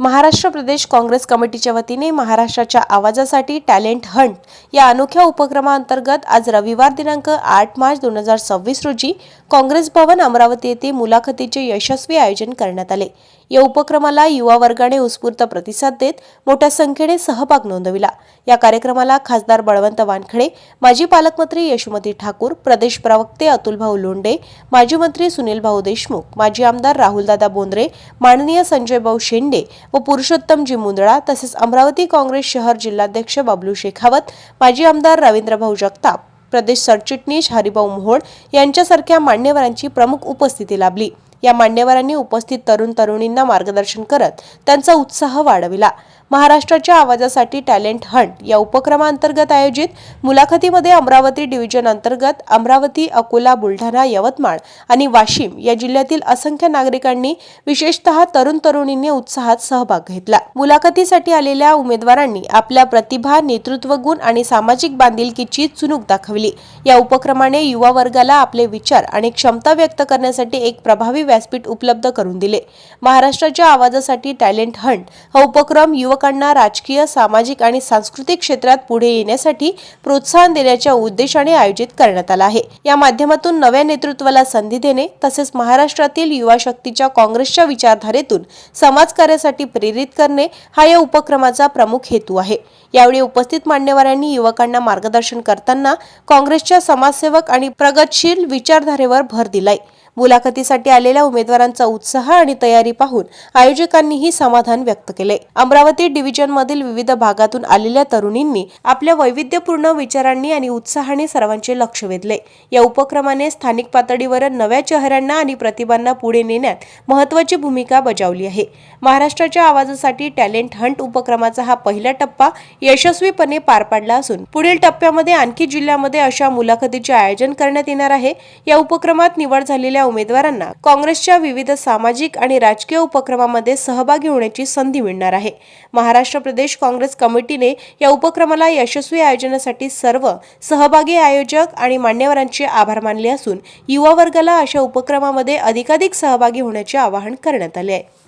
महाराष्ट्र प्रदेश काँग्रेस कमिटीच्या वतीने महाराष्ट्राच्या आवाजासाठी टॅलेंट हंट या अनोख्या उपक्रमाअंतर्गत आज रविवार दिनांक 8 मार्च 2026 रोजी काँग्रेस भवन अमरावती येथे मुलाखतीचे यशस्वी आयोजन करण्यात आले। या उपक्रमाला युवा वर्गाने उत्स्फूर्त प्रतिसाद देत मोठ्या संख्येने सहभाग नोंदविला। या कार्यक्रमाला खासदार बळवंत वानखडे, माजी पालकमंत्री यशोमती ठाकूर, प्रदेश प्रवक्ते अतुलभाऊ लोंढे, माजी मंत्री सुनीलभाऊ देशमुख, माजी आमदार राहुलदादा बोंद्रे, माननीय संजयभाऊ शेंडे व पुरुषोत्तमजी मुंदडा तसेच अमरावती काँग्रेस शहर जिल्हाध्यक्ष बबलू शेखावत, माजी आमदार रवींद्रभाऊ जगताप, प्रदेश सरचिटणीस हरिभाऊ मोहोळ यांच्यासारख्या मान्यवरांची प्रमुख उपस्थिती लाभली। या मान्यवरांनी उपस्थित तरुण तरुणींना मार्गदर्शन करत त्यांचा उत्साह वाढविला। महाराष्ट्राच्या आवाजासाठी टॅलेंट हंट या उपक्रमाअंतर्गत आयोजित मुलाखतीमध्ये अमरावती डिव्हिजन अंतर्गत अमरावती, अकोला, बुलढाणा, यवतमाळ आणि वाशिम या जिल्ह्यातील असंख्य नागरिकांनी विशेषतः तरुण तरुणींनी उत्साहात सहभाग घेतला। मुलाखतीसाठी आलेल्या उमेदवारांनी आपल्या प्रतिभा, नेतृत्व गुण आणि सामाजिक बांधिलकीची चुणूक दाखवली। या उपक्रमाने युवा वर्गाला आपले विचार आणि क्षमता व्यक्त करण्यासाठी एक प्रभावी व्यासपीठ उपलब्ध करून दिले। महाराष्ट्राच्या आवाजासाठी टॅलेंट हंट हा उपक्रम युवकांना राजकीय, सामाजिक आणि सांस्कृतिक क्षेत्रात पुढे येण्यासाठी प्रोत्साहन देण्याच्या उद्देशाने आयोजित करण्यात आला आहे। या माध्यमातून नव्या नेतृत्वाला संधी देणे तसेच महाराष्ट्रातील युवा शक्तीच्या काँग्रेसच्या विचारधारेतून समाजकार्यासाठी प्रेरित करणे हा या उपक्रमाचा प्रमुख हेतू आहे। यावेळी उपस्थित मान्यवरांनी युवकांना मार्गदर्शन करताना काँग्रेसच्या समाजसेवक आणि प्रगतशील विचारधारेवर भर दिलाय। मुलाखतीसाठी आलेल्या उमेदवारांचा उत्साह आणि तयारी पाहून आयोजकांनीही समाधान व्यक्त केले। अमरावती डिव्हिजन मधील विविध भागातून आलेल्या तरुणींनी आपल्या वैविध्यपूर्ण विचारांनी आणि उत्साहाने सर्वांचे लक्ष वेधले। या उपक्रमाने स्थानिक पातळीवर नव्या चेहऱ्यांना आणि प्रतिभांना पुढे नेण्यात महत्त्वाची भूमिका बजावली आहे। महाराष्ट्राच्या आवाजासाठी टॅलेंट हंट उपक्रमाचा हा पहिला टप्पा यशस्वीपणे पार पडला असून पुढील टप्प्यामध्ये आणखी जिल्ह्यामध्ये अशा मुलाखतीचे आयोजन करण्यात येणार आहे। या उपक्रमात निवड झालेल्या उमेदवारांना काँग्रेसच्या विविध सामाजिक आणि राजकीय उपक्रमामध्ये सहभागी होण्याची संधी मिळणार आहे। महाराष्ट्र प्रदेश काँग्रेस कमिटीने या उपक्रमाला यशस्वी आयोजनासाठी सर्व सहभागी आयोजक आणि मान्यवरांचे आभार मानले असून युवा वर्गाला अशा उपक्रमामध्ये अधिकाधिक सहभागी होण्याचे आवाहन करण्यात आले आहे।